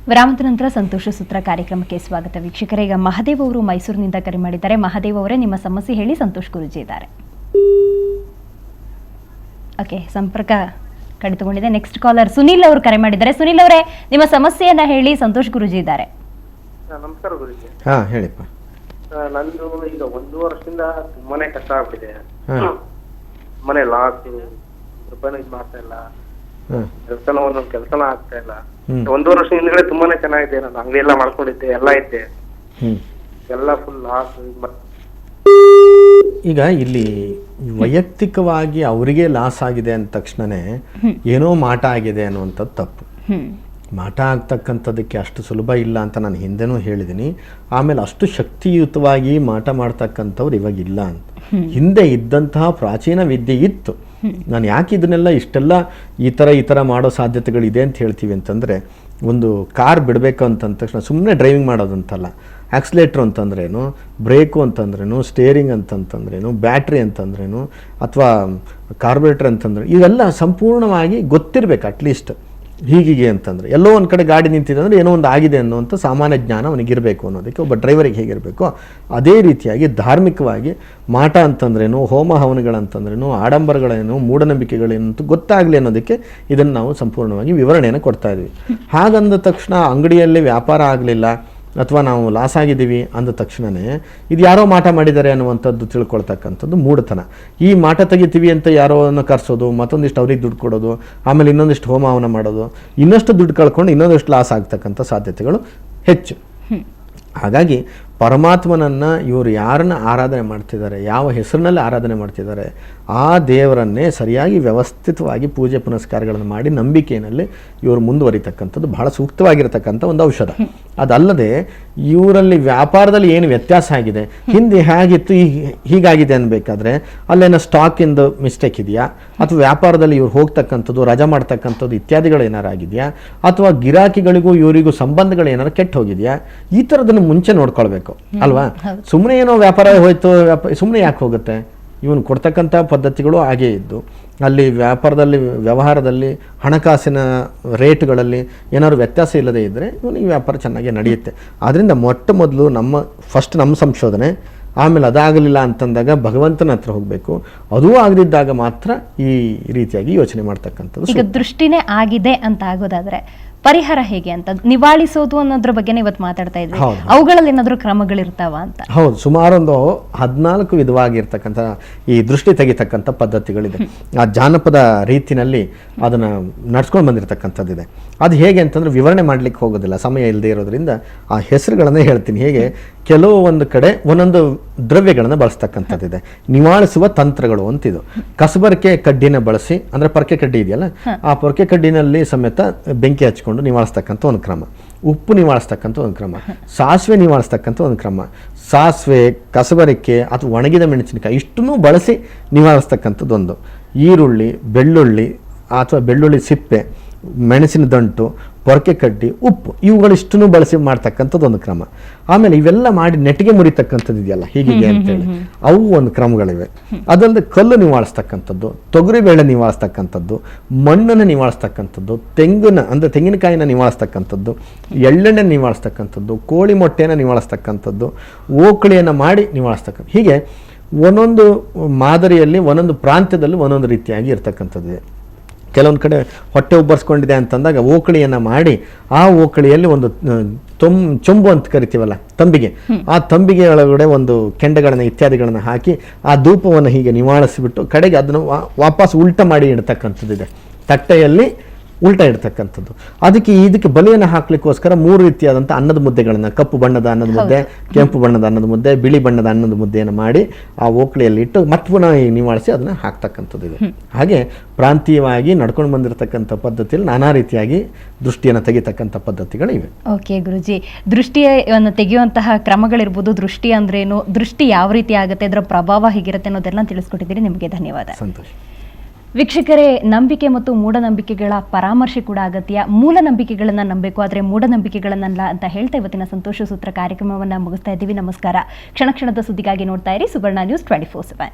ವಿರಾಮದ ನಂತರ ಸಂತೋಷ ಸೂತ್ರ ಕಾರ್ಯಕ್ರಮಕ್ಕೆ ಸ್ವಾಗತ ವೀಕ್ಷಕರೇ. ಈಗ ಮಹದೇವ್ ಅವರು ಮೈಸೂರಿನಿಂದ ಕರೆ ಮಾಡಿದ್ದಾರೆ. ಮಹದೇವ್ ಅವರೇ, ನಿಮ್ಮ ಸಮಸ್ಯೆ ಹೇಳಿ. ಸಂತೋಷ್ ಗುರೂಜಿ ಇದ್ದಾರೆ. ಓಕೆ, ಸಂಪರ್ಕ ಕಡಿತಗೊಂಡಿದೆ. ನೆಕ್ಸ್ಟ್ ಕಾಲರ್ ಸುನಿಲ್ ಅವರು ಕರೆ ಮಾಡಿದ್ದಾರೆ. ಸುನಿಲ್ ಅವರೇ, ನಿಮ್ಮ ಸಮಸ್ಯೆಯನ್ನ ಹೇಳಿ. ಸಂತೋಷ್ ಗುರೂಜಿ ಇದ್ದಾರೆ. ನಮಸ್ಕಾರ ಗುರೂಜಿ. ಹಾ, ಹೇಳಿಪ್ಪ. ನಂದು ಈಗ 1 ವರ್ಷದಿಂದ ತುಂಬಾನೇ ಕಷ್ಟ ಆಗ್ಬಿಟ್ಟಿದೆ. ಮನೆ ಲಾಸ್, ರೂಪಾಯಿನೂ ಇದು ಮಾಡ್ತಾ ಇಲ್ಲ, ಕೆಲಸನೂ ಆಗ್ತಾ ಇಲ್ಲ. 1 ವರ್ಷ ಹಿಂದ್ಗಡೆ ತುಂಬಾನೇ ಚೆನ್ನಾಗಿದೆ. ನಾನು ಅಂಗಡಿ ಎಲ್ಲ ಮಾಡ್ಕೊಂಡಿದ್ದೆ, ಎಲ್ಲ ಇದ್ದೆ, ಎಲ್ಲ ಫುಲ್ ಲಾಸ್. ಈಗ ಇಲ್ಲಿ ವೈಯಕ್ತಿಕವಾಗಿ ಅವರಿಗೆ ಲಾಸ್ ಆಗಿದೆ ಅಂದ ತಕ್ಷಣನೇ ಏನೋ ಮಾಟ ಆಗಿದೆ ಅನ್ನುವಂಥದ್ದು ತಪ್ಪು. ಮಾಟ ಆಗ್ತಕ್ಕಂಥದ್ದಕ್ಕೆ ಅಷ್ಟು ಸುಲಭ ಇಲ್ಲ ಅಂತ ನಾನು ಹಿಂದೆನೂ ಹೇಳಿದ್ದೀನಿ. ಆಮೇಲೆ ಅಷ್ಟು ಶಕ್ತಿಯುತವಾಗಿ ಮಾಟ ಮಾಡ್ತಕ್ಕಂಥವ್ರು ಇವಾಗಿಲ್ಲ ಅಂತ. ಹಿಂದೆ ಇದ್ದಂತಹ ಪ್ರಾಚೀನ ವಿದ್ಯೆ ಇತ್ತು. ನಾನು ಯಾಕೆ ಇದನ್ನೆಲ್ಲ ಇಷ್ಟೆಲ್ಲ ಈ ಥರ ಮಾಡೋ ಸಾಧ್ಯತೆಗಳಿದೆ ಅಂತ ಹೇಳ್ತೀವಿ ಅಂತಂದರೆ, ಒಂದು ಕಾರ್ ಬಿಡಬೇಕು ಅಂತಂದ ತಕ್ಷಣ ಸುಮ್ಮನೆ ಡ್ರೈವಿಂಗ್ ಮಾಡೋದಂತಲ್ಲ. ಆಕ್ಸಿಲೇಟ್ರ್ ಅಂತಂದ್ರೇನು, ಬ್ರೇಕು ಅಂತಂದ್ರೇನು, ಸ್ಟೇರಿಂಗ್ ಅಂತಂತಂದ್ರೇನು, ಬ್ಯಾಟ್ರಿ ಅಂತಂದ್ರೇನು, ಅಥವಾ ಕಾರ್ಬೋರೇಟರ್ ಅಂತಂದ್ರೆ ಇವೆಲ್ಲ ಸಂಪೂರ್ಣವಾಗಿ ಗೊತ್ತಿರಬೇಕು. ಅಟ್ಲೀಸ್ಟ್ ಹೀಗೆ ಅಂತಂದರೆ ಎಲ್ಲೋ ಒಂದು ಕಡೆ ಗಾಡಿ ನಿಂತಿದೆ ಅಂದರೆ ಏನೋ ಒಂದು ಆಗಿದೆ ಅನ್ನೋವಂಥ ಸಾಮಾನ್ಯ ಜ್ಞಾನ ಅವನಿಗಿರಬೇಕು ಅನ್ನೋದಕ್ಕೆ ಒಬ್ಬ ಡ್ರೈವರಿಗೆ ಹೇಗಿರಬೇಕು ಅದೇ ರೀತಿಯಾಗಿ ಧಾರ್ಮಿಕವಾಗಿ ಮಾಟ ಅಂತಂದ್ರೇನು, ಹೋಮ ಹವನಗಳಂತಂದ್ರೇನು, ಆಡಂಬರಗಳೇನು, ಮೂಢನಂಬಿಕೆಗಳೇನು ಅಂತ ಗೊತ್ತಾಗಲಿ ಅನ್ನೋದಕ್ಕೆ ಇದನ್ನು ನಾವು ಸಂಪೂರ್ಣವಾಗಿ ವಿವರಣೆಯನ್ನು ಕೊಡ್ತಾ ಇದ್ವಿ. ಹಾಗಂದ ತಕ್ಷಣ ಅಂಗಡಿಯಲ್ಲಿ ವ್ಯಾಪಾರ ಆಗಲಿಲ್ಲ ಅಥವಾ ನಾವು ಲಾಸ್ ಆಗಿದ್ದೀವಿ ಅಂದ ತಕ್ಷಣವೇ ಇದು ಯಾರೋ ಮಾಟ ಮಾಡಿದ್ದಾರೆ ಅನ್ನುವಂಥದ್ದು ತಿಳ್ಕೊಳ್ತಕ್ಕಂಥದ್ದು ಮೂಢತನ. ಈ ಮಾಟ ತೆಗಿತೀವಿ ಅಂತ ಯಾರೋನ ಕರೆಸೋದು, ಮತ್ತೊಂದಿಷ್ಟು ಅವ್ರಿಗೆ ದುಡ್ಡು ಕೊಡೋದು, ಆಮೇಲೆ ಇನ್ನೊಂದಿಷ್ಟು ಹೋಮ ಹವನ ಮಾಡೋದು, ಇನ್ನಷ್ಟು ದುಡ್ಡು ಕಳ್ಕೊಂಡು ಇನ್ನೊಂದಿಷ್ಟು ಲಾಸ್ ಆಗ್ತಕ್ಕಂಥ ಸಾಧ್ಯತೆಗಳು ಹೆಚ್ಚು. ಹಾಗಾಗಿ ಪರಮಾತ್ಮನನ್ನು ಇವರು ಯಾರನ್ನು ಆರಾಧನೆ ಮಾಡ್ತಿದ್ದಾರೆ, ಯಾವ ಹೆಸರಿನಲ್ಲಿ ಆರಾಧನೆ ಮಾಡ್ತಿದ್ದಾರೆ, ಆ ದೇವರನ್ನೇ ಸರಿಯಾಗಿ ವ್ಯವಸ್ಥಿತವಾಗಿ ಪೂಜೆ ಪುನಸ್ಕಾರಗಳನ್ನು ಮಾಡಿ ನಂಬಿಕೆಯಲ್ಲಿ ಇವರು ಮುಂದುವರಿತಕ್ಕಂಥದ್ದು ಬಹಳ ಸೂಕ್ತವಾಗಿರತಕ್ಕಂಥ ಒಂದು ಔಷಧ. ಅದಲ್ಲದೆ ಇವರಲ್ಲಿ ವ್ಯಾಪಾರದಲ್ಲಿ ಏನು ವ್ಯತ್ಯಾಸ ಆಗಿದೆ, ಹಿಂದೆ ಹೇಗಿತ್ತು ಹೀಗಾಗಿದೆ ಅನ್ಬೇಕಾದ್ರೆ ಅಲ್ಲೇನೋ ಸ್ಟಾಕಿಂದು ಮಿಸ್ಟೇಕ್ ಇದೆಯಾ, ಅಥವಾ ವ್ಯಾಪಾರದಲ್ಲಿ ಇವ್ರು ಹೋಗ್ತಕ್ಕಂಥದ್ದು, ರಜಾ ಮಾಡ್ತಕ್ಕಂಥದ್ದು ಇತ್ಯಾದಿಗಳು ಏನಾರು ಆಗಿದೆಯಾ, ಅಥವಾ ಗಿರಾಕಿಗಳಿಗೂ ಇವರಿಗೂ ಸಂಬಂಧಗಳು ಏನಾರು ಕೆಟ್ಟು ಹೋಗಿದೆಯಾ, ಈ ಥರದನ್ನು ಮುಂಚೆ ನೋಡ್ಕೊಳ್ಬೇಕು ಅಲ್ವಾ. ಸುಮ್ಮನೆ ಏನೋ ವ್ಯಾಪಾರ ಹೋಯ್ತು, ಸುಮ್ಮನೆ ಯಾಕೆ ಹೋಗುತ್ತೆ? ಇವನು ಕೊಡ್ತಕ್ಕಂಥ ಪದ್ಧತಿಗಳು ಹಾಗೇ ಇದ್ದು ಅಲ್ಲಿ ವ್ಯಾಪಾರದಲ್ಲಿ, ವ್ಯವಹಾರದಲ್ಲಿ, ಹಣಕಾಸಿನ ರೇಟ್ಗಳಲ್ಲಿ ಏನಾದ್ರು ವ್ಯತ್ಯಾಸ ಇಲ್ಲದೇ ಇದ್ದರೆ ಇವನಿಗೆ ವ್ಯಾಪಾರ ಚೆನ್ನಾಗಿ ನಡೆಯುತ್ತೆ. ಆದ್ದರಿಂದ ಮೊಟ್ಟ ಮೊದಲು ನಮ್ಮ ಸಂಶೋಧನೆ, ಆಮೇಲೆ ಅದಾಗಲಿಲ್ಲ ಅಂತಂದಾಗ ಭಗವಂತನ ಹತ್ರ ಹೋಗಬೇಕು. ಅದೂ ಆಗದಿದ್ದಾಗ ಮಾತ್ರ ಈ ರೀತಿಯಾಗಿ ಯೋಚನೆ ಮಾಡ್ತಕ್ಕಂಥದ್ದು. ಈಗ ದೃಷ್ಟಿನೇ ಆಗಿದೆ ಅಂತ ಆಗೋದಾದ್ರೆ ಪರಿಹಾರ ಹೇಗೆ ಅಂತ, ನಿವಾಳಿಸೋದು ಅನ್ನೋದ್ರ ಬಗ್ಗೆ ಇವತ್ತು ಮಾತಾಡ್ತಾ ಇದ್ವಿ. ಅವುಗಳಲ್ಲಿ ಏನಾದರೂ ಕ್ರಮಗಳಿರ್ತಾವ ಅಂತ? ಹೌದು, ಸುಮಾರು ಒಂದು 14 ವಿಧವಾಗಿರ್ತಕ್ಕಂಥ ಈ ದೃಷ್ಟಿ ತೆಗಿತಕ್ಕಂಥ ಪದ್ಧತಿಗಳಿದೆ. ಆ ಜಾನಪದ ರೀತಿನಲ್ಲಿ ಅದನ್ನು ನಡ್ಸ್ಕೊಂಡು ಬಂದಿರತಕ್ಕಂಥದ್ದಿದೆ. ಅದು ಹೇಗೆ ಅಂತಂದ್ರೆ ವಿವರಣೆ ಮಾಡಲಿಕ್ಕೆ ಹೋಗೋದಿಲ್ಲ, ಸಮಯ ಇಲ್ಲದೆ ಇರೋದ್ರಿಂದ ಆ ಹೆಸರುಗಳನ್ನೇ ಹೇಳ್ತೀನಿ. ಹೇಗೆ ಕೆಲವು ಒಂದು ಕಡೆ ಒಂದೊಂದು ದ್ರವ್ಯಗಳನ್ನು ಬಳಸ್ತಕ್ಕಂಥದ್ದಿದೆ. ನಿವಾಳಿಸುವ ತಂತ್ರಗಳು ಅಂತಿದು. ಕಸಬರಕೆ ಕಡ್ಡಿನ ಬಳಸಿ, ಅಂದರೆ ಪೊರಕೆ ಕಡ್ಡಿ ಇದೆಯಲ್ಲ, ಆ ಪೊರಕೆ ಕಡ್ಡಿನಲ್ಲಿ ಸಮೇತ ಬೆಂಕಿ ಹಚ್ಕೊಂಡು ನಿವಾಳಿಸ್ತಕ್ಕಂಥ ಒಂದು ಕ್ರಮ, ಉಪ್ಪು ನಿವಾಳಿಸ್ತಕ್ಕಂಥ ಒಂದು ಕ್ರಮ, ಸಾಸಿವೆ ನಿವಾಳಿಸ್ತಕ್ಕಂಥ ಒಂದು ಕ್ರಮ, ಸಾಸಿವೆ, ಕಸಬರಿಕೆ ಅಥವಾ ಒಣಗಿದ ಮೆಣಸಿನಕಾಯಿ ಇಷ್ಟನ್ನು ಬಳಸಿ ನಿವಾಳಿಸ್ತಕ್ಕಂಥದ್ದೊಂದು, ಈರುಳ್ಳಿ, ಬೆಳ್ಳುಳ್ಳಿ ಅಥವಾ ಬೆಳ್ಳುಳ್ಳಿ ಸಿಪ್ಪೆ, ಮೆಣಸಿನ ದಂಟು, ಪೊರಕೆ ಕಡ್ಡಿ, ಉಪ್ಪು ಇವುಗಳಿಷ್ಟನ್ನು ಬಳಸಿ ಮಾಡ್ತಕ್ಕಂಥದ್ದು ಒಂದು ಕ್ರಮ. ಆಮೇಲೆ ಇವೆಲ್ಲ ಮಾಡಿ ನೆಟ್ಟಿಗೆ ಮುರಿತಕ್ಕಂಥದ್ದು ಇದೆಯಲ್ಲ ಹೀಗೆ ಅಂತೇಳಿ, ಅವು ಒಂದು ಕ್ರಮಗಳಿವೆ. ಅದಲ್ಲದೆ ಕಲ್ಲು ನಿವಾಳಿಸ್ತಕ್ಕಂಥದ್ದು, ತೊಗರಿಬೇಳೆ ನಿವಾಳಿಸ್ತಕ್ಕಂಥದ್ದು, ಮಣ್ಣನ್ನು ನಿವಾಳಿಸ್ತಕ್ಕಂಥದ್ದು, ತೆಂಗಿನಕಾಯಿನ ನಿವಾಳಿಸ್ತಕ್ಕಂಥದ್ದು, ಎಳ್ಳೆಣ್ಣೆ ನಿವಾಳಿಸ್ತಕ್ಕಂಥದ್ದು, ಕೋಳಿ ಮೊಟ್ಟೆಯನ್ನು ನಿವಾಳಿಸ್ತಕ್ಕಂಥದ್ದು, ಓಕಳಿಯನ್ನು ಮಾಡಿ ನಿವಾಳಿಸ್ತಕ್ಕಂಥ, ಹೀಗೆ ಒಂದೊಂದು ಮಾದರಿಯಲ್ಲಿ ಒಂದೊಂದು ಪ್ರಾಂತ್ಯದಲ್ಲಿ ಒಂದೊಂದು ರೀತಿಯಾಗಿ ಇರ್ತಕ್ಕಂಥದ್ದು. ಕೆಲವೊಂದು ಕಡೆ ಹೊಟ್ಟೆ ಉಬ್ಬರಿಸ್ಕೊಂಡಿದೆ ಅಂತಂದಾಗ ಓಕಳಿಯನ್ನು ಮಾಡಿ ಆ ಓಕಳಿಯಲ್ಲಿ ಒಂದು ಚೊಂಬು ಅಂತ ಕರಿತೀವಲ್ಲ, ತಂಬಿಗೆ, ಆ ತಂಬಿಗೆ ಒಳಗಡೆ ಒಂದು ಕೆಂಡಗಳನ್ನು ಇತ್ಯಾದಿಗಳನ್ನು ಹಾಕಿ ಆ ಧೂಪವನ್ನು ಹೀಗೆ ನಿವಾಳಿಸಿಬಿಟ್ಟು ಕಡೆಗೆ ಅದನ್ನು ವಾಪಸ್ ಉಲ್ಟ ಮಾಡಿ ಇಡ್ತಕ್ಕಂಥದ್ದಿದೆ. ತಟ್ಟೆಯಲ್ಲಿ ಉಲ್ಟ ಇಡ್ತಕ್ಕಂಥದ್ದು. ಇದಕ್ಕೆ ಬಲೆಯನ್ನು ಹಾಕ್ಲಿಕ್ಕೋಸ್ಕರ 3 ರೀತಿಯಾದಂಥ ಅನ್ನದ ಮುದ್ದೆಗಳನ್ನು, ಕಪ್ಪು ಬಣ್ಣದ ಅನ್ನದ ಮುದ್ದೆ, ಕೆಂಪು ಬಣ್ಣದ ಅನ್ನದ ಮುದ್ದೆ, ಬಿಳಿ ಬಣ್ಣದ ಅನ್ನದ ಮುದ್ದೆಯನ್ನು ಮಾಡಿ ಆ ಓಕಳಿಯಲ್ಲಿ ಇಟ್ಟು ಮತ್ತೆ ಪುನಃ ನಿವಾಳಿಸಿ ಅದನ್ನು ಹಾಕ್ತಕ್ಕಂಥದ್ದು ಇದೆ. ಹಾಗೆ ಪ್ರಾಂತೀಯವಾಗಿ ನಡ್ಕೊಂಡು ಬಂದಿರತಕ್ಕಂಥ ಪದ್ಧತಿಯಲ್ಲಿ ನಾನಾ ರೀತಿಯಾಗಿ ದೃಷ್ಟಿಯನ್ನು ತೆಗಿತಕ್ಕಂಥ ಪದ್ಧತಿಗಳಿವೆ. ಓಕೆ ಗುರುಜಿ, ದೃಷ್ಟಿಯನ್ನು ತೆಗೆಯುವಂತಹ ಕ್ರಮಗಳಿರ್ಬೋದು, ದೃಷ್ಟಿ ಅಂದ್ರೇನು, ದೃಷ್ಟಿ ಯಾವ ರೀತಿ ಆಗುತ್ತೆ, ಅದರ ಪ್ರಭಾವ ಹೇಗಿರುತ್ತೆ ಅನ್ನೋದೆಲ್ಲ ತಿಳಿಸ್ಕೊಟ್ಟಿದ್ದೀರಿ. ನಿಮಗೆ ಧನ್ಯವಾದ. ಸಂತೋಷ. ವೀಕ್ಷಕರೇ, ನಂಬಿಕೆ ಮತ್ತು ಮೂಢನಂಬಿಕೆಗಳ ಪರಾಮರ್ಶೆ ಕೂಡ ಅಗತ್ಯ. ಮೂಲ ನಂಬಿಕೆಗಳನ್ನು ನಂಬಬೇಕು, ಆದರೆ ಮೂಢನಂಬಿಕೆಗಳನ್ನಲ್ಲ ಅಂತ ಹೇಳ್ತಾ ಇವತ್ತಿನ ಸಂತೋಷ ಸೂತ್ರ ಕಾರ್ಯಕ್ರಮವನ್ನು ಮುಗಿಸ್ತಾ ಇದ್ದೀವಿ. ನಮಸ್ಕಾರ. ಕ್ಷಣ ಕ್ಷಣದ ಸುದ್ದಿಗಾಗಿ ನೋಡ್ತಾ ಇರಿ ಸುವರ್ಣ ನ್ಯೂಸ್ 24/7.